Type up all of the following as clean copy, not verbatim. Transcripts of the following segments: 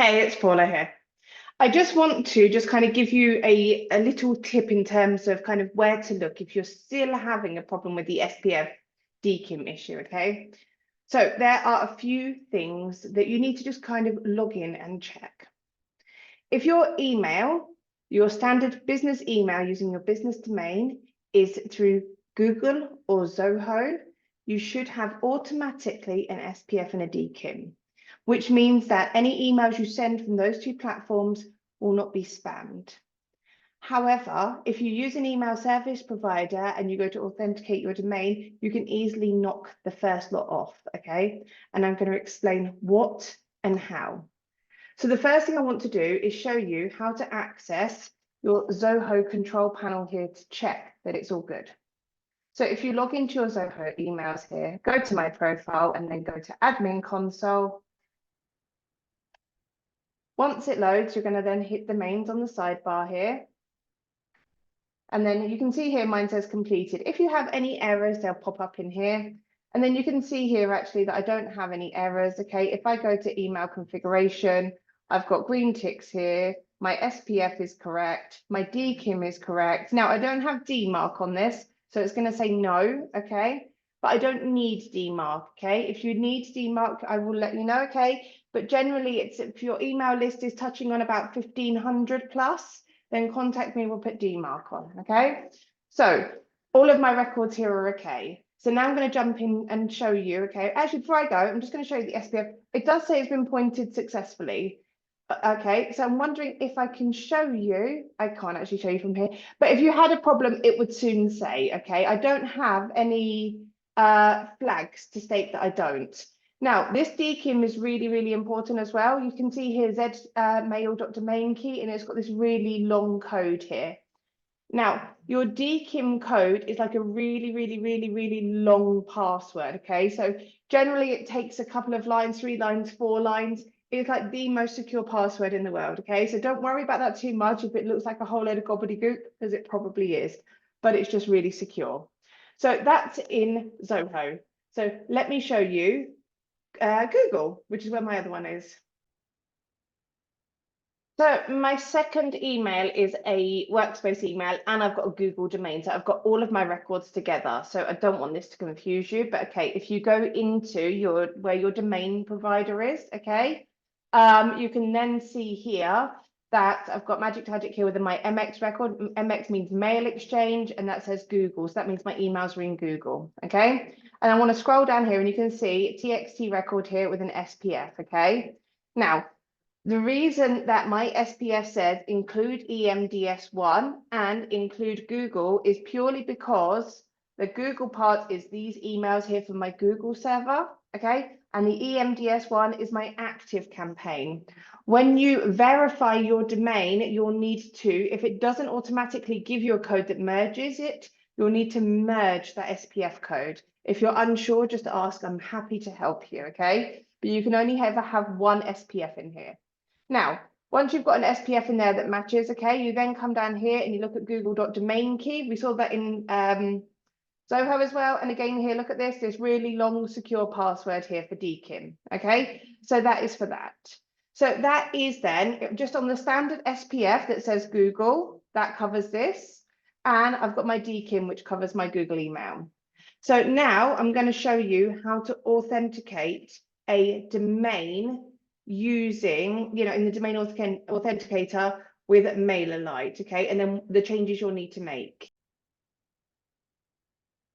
Hey, it's Paula here. I just want to just kind of give you a little tip in terms of kind of where to look if you're still having a problem with the SPF DKIM issue, okay? So there are a few things that you need to just kind of log in and check. If your email, your standard business email using your business domain is through Google or Zoho, you should have automatically an SPF and a DKIM, which means that any emails you send from those two platforms will not be spammed. However, if you use an email service provider and you go to authenticate your domain, you can easily knock the first lot off, okay? And I'm going to explain what and how. So the first thing I want to do is show you how to access your Zoho control panel here to check that it's all good. So if you log into your Zoho emails here, go to my profile and then go to admin console. Once it loads, you're going to then hit domains on the sidebar here. And then you can see here, mine says completed. If you have any errors, they'll pop up in here. And then you can see here actually that I don't have any errors. Okay, if I go to email configuration, I've got green ticks here. My SPF is correct. My DKIM is correct. Now I don't have DMARC on this, so it's going to say no. Okay, but I don't need DMARC. Okay, if you need DMARC, I will let you know. Okay, but generally, it's if your email list is touching on about 1,500 plus, then contact me. We'll put DMARC on. Okay, so all of my records here are okay. So now I'm going to jump in and show you, okay, actually before I go, I'm just going to show you the SPF. It does say it's been pointed successfully. Okay, so I'm wondering if I can show you, I can't actually show you from here, but if you had a problem, it would soon say, okay, I don't have any flags to state that I don't. Now, this DKIM is really, really important as well. You can see here zmail.domain key, and it's got this really long code here. Now, your DKIM code is like a really, really, really, really long password, okay? So generally it takes a couple of lines, 3 lines, 4 lines. It's like the most secure password in the world, okay? So don't worry about that too much if it looks like a whole load of gobbledygook, because it probably is, but it's just really secure. So that's in Zoho. So let me show you Google, which is where my other one is. So my second email is a workspace email, and I've got a Google domain. So I've got all of my records together. So I don't want this to confuse you, but okay, if you go into where your domain provider is, okay, you can then see here that I've got Magic Magic here with my MX record. MX means mail exchange, and that says Google. So that means my emails are in Google, okay? And I want to scroll down here and you can see TXT record here with an SPF, okay? Now, the reason that my SPF says include EMDS1 and include Google is purely because the Google part is these emails here from my Google server, okay? And the EMDS1 is my active campaign. When you verify your domain, you'll need to, if it doesn't automatically give you a code that merges it, you'll need to merge that SPF code. If you're unsure, just ask. I'm happy to help you, okay? But you can only ever have one SPF in here. Now, once you've got an SPF in there that matches, okay, you then come down here and you look at google.domain key. We saw that in Zoho as well. And again, here, look at this really long secure password here for DKIM, okay? So that is for that. So that is then just on the standard SPF that says Google, that covers this. And I've got my DKIM, which covers my Google email. So now I'm going to show you how to authenticate a domain using, in the domain authenticator with MailerLite, okay? And then the changes you'll need to make.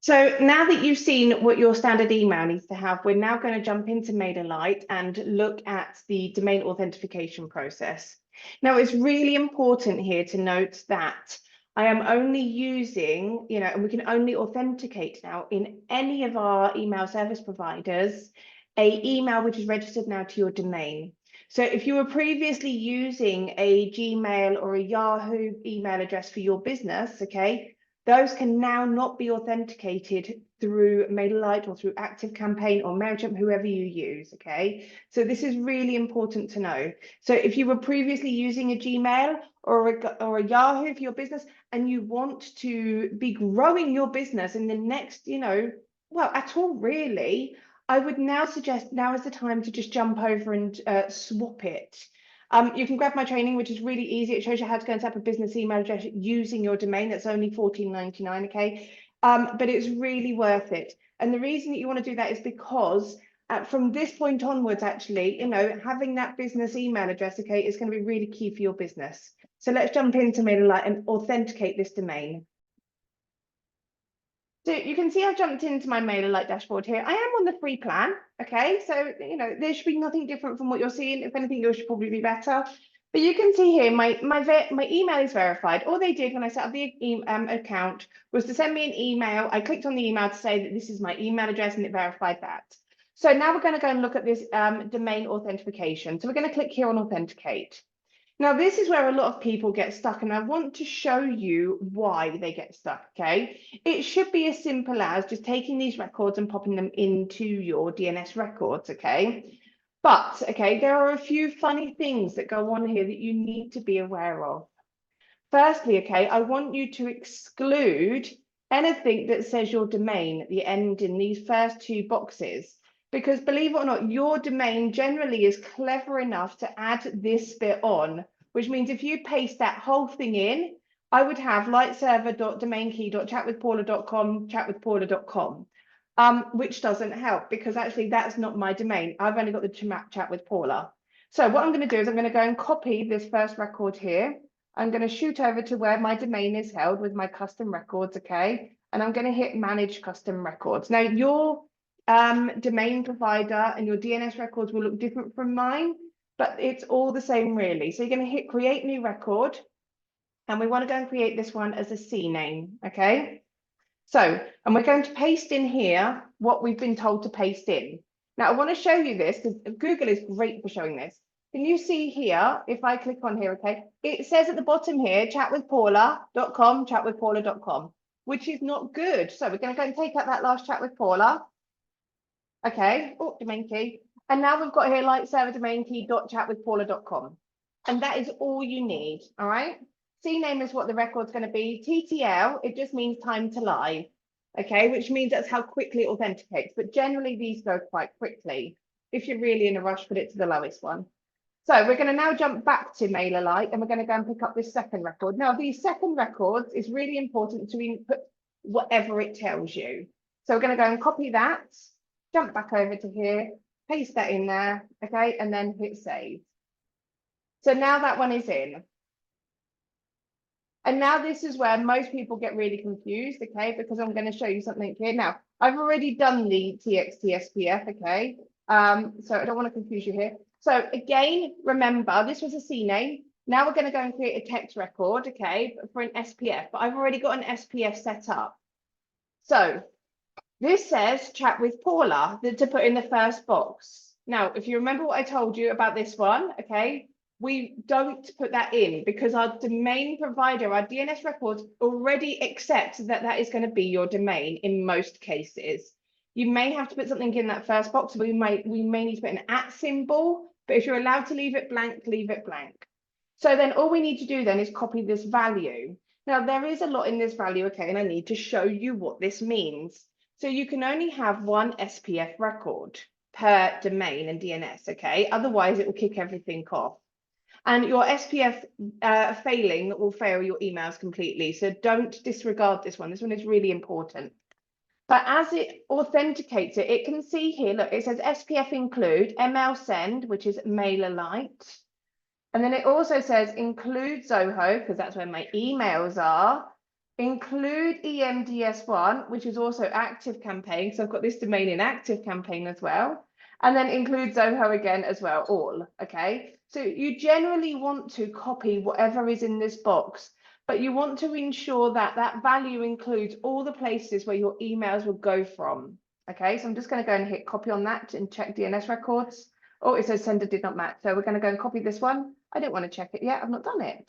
So now that you've seen what your standard email needs to have, we're now going to jump into MailerLite and look at the domain authentication process. Now, it's really important here to note that I am only using, and we can only authenticate now in any of our email service providers, an email which is registered now to your domain. So if you were previously using a Gmail or a Yahoo email address for your business, okay, those can now not be authenticated through MailerLite or through ActiveCampaign or MailChimp, whoever you use, okay? So this is really important to know. So if you were previously using a Gmail or a Yahoo for your business and you want to be growing your business in the next, well, at all really, I would now suggest now is the time to just jump over and swap it You can grab my training, which is really easy. It shows you how to go and set up a business email address using your domain. That's only $14.99, okay? But it's really worth it. And the reason that you want to do that is because from this point onwards, actually, having that business email address, okay, is going to be really key for your business. So let's jump into MailerLite and authenticate this domain. So you can see I've jumped into my MailerLite dashboard here. I am on the free plan, okay? So, there should be nothing different from what you're seeing. If anything, yours should probably be better. But you can see here, my email is verified. All they did when I set up the account was to send me an email. I clicked on the email to say that this is my email address, and it verified that. So now we're going to go and look at this domain authentication. So we're going to click here on authenticate. Now, this is where a lot of people get stuck, and I want to show you why they get stuck, okay? It should be as simple as just taking these records and popping them into your DNS records, okay? But, okay, there are a few funny things that go on here that you need to be aware of. Firstly, okay, I want you to exclude anything that says your domain at the end in these first two boxes. Because believe it or not, your domain generally is clever enough to add this bit on, which means if you paste that whole thing in, I would have lightserver.domainkey.chatwithpaula.com, chatwithpaula.com, which doesn't help because actually that's not my domain. I've only got the chat with Paula. So what I'm going to do is I'm going to go and copy this first record here. I'm going to shoot over to where my domain is held with my custom records, okay? And I'm going to hit manage custom records. Now, your domain provider and your DNS records will look different from mine, but it's all the same really. So you're going to hit create new record, and we want to go and create this one as a CNAME, okay? So, and we're going to paste in here what we've been told to paste in. Now I want to show you this because Google is great for showing this. Can you see here, if I click on here, okay, it says at the bottom here, chatwithpaula.com, chatwithpaula.com, which is not good. So we're going to go and take out that last chat with Paula. Okay, oh, domain key. And now we've got here lightserver.domainkey.chatwithpaula.com. And that is all you need, all right? CNAME is what the record's going to be. TTL, it just means time to live, okay? Which means that's how quickly it authenticates. But generally, these go quite quickly. If you're really in a rush, put it to the lowest one. So we're going to now jump back to MailerLite, and we're going to go and pick up this second record. Now, these second records is really important to input whatever it tells you. So we're going to go and copy that. Jump back over to here, paste that in there, okay, and then hit save. So now that one is in. And now this is where most people get really confused, okay, because I'm going to show you something here. Now, I've already done the TXT SPF, okay, so I don't want to confuse you here. So again, remember, this was a CNAME. Now we're going to go and create a text record, okay, for an SPF, but I've already got an SPF set up. So this says chat with Paula to put in the first box. Now, if you remember what I told you about this one, okay, we don't put that in because our domain provider, our DNS records already accept that that is going to be your domain in most cases. You may have to put something in that first box. We may need to put an @ symbol, but if you're allowed to leave it blank, leave it blank. So then all we need to do then is copy this value. Now there is a lot in this value, okay, and I need to show you what this means. So you can only have one SPF record per domain and DNS, okay? Otherwise, it will kick everything off. And your SPF failing will fail your emails completely. So don't disregard this one. This one is really important. But as it authenticates it, it can see here, look, it says SPF include ML send, which is MailerLite. And then it also says include Zoho, because that's where my emails are. Include EMDS1, which is also Active Campaign. So I've got this domain in Active Campaign as well. And then include Zoho again as well, all, okay? So you generally want to copy whatever is in this box, but you want to ensure that that value includes all the places where your emails will go from, okay? So I'm just going to go and hit copy on that and check DNS records. Oh, it says sender did not match. So we're going to go and copy this one. I didn't want to check it yet. I've not done it.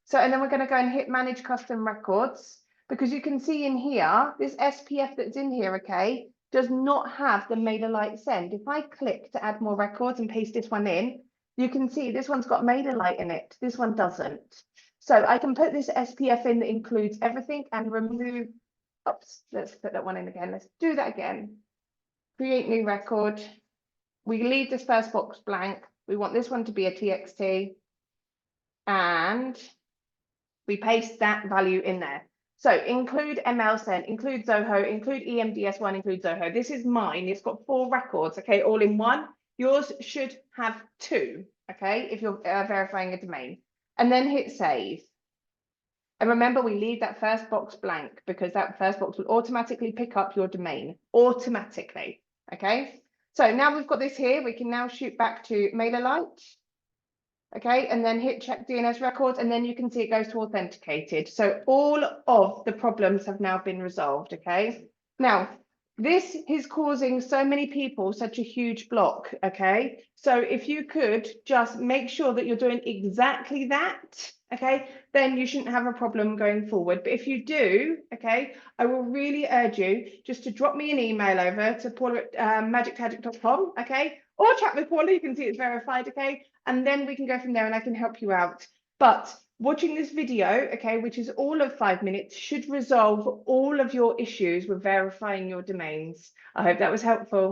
So, and then we're going to go and hit manage custom records, because you can see in here, this SPF that's in here, okay, does not have the MailerLite send. If I click to add more records and paste this one in, you can see this one's got MailerLite in it. This one doesn't. So I can put this SPF in that includes everything and remove, oops, let's put that one in again. Let's do that again. Create new record. We leave this first box blank. We want this one to be a TXT. and we paste that value in there. So include ML-Send, include Zoho, include EMDS1, include Zoho. This is mine. It's got 4 records, okay, all in one. Yours should have 2, okay, if you're verifying a domain. And then hit save. And remember, we leave that first box blank because that first box will automatically pick up your domain, automatically, okay? So now we've got this here, we can now shoot back to MailerLite. Okay, and then hit check DNS records, and then you can see it goes to authenticated. So all of the problems have now been resolved, okay? Now, this is causing so many people such a huge block, okay? So if you could just make sure that you're doing exactly that, okay, then you shouldn't have a problem going forward. But if you do, okay, I will really urge you just to drop me an email over to paula@magictagic.com, okay? Or chat with Paula, you can see it's verified, okay? And then we can go from there and I can help you out. But watching this video, okay, which is all of 5 minutes, should resolve all of your issues with verifying your domains. I hope that was helpful.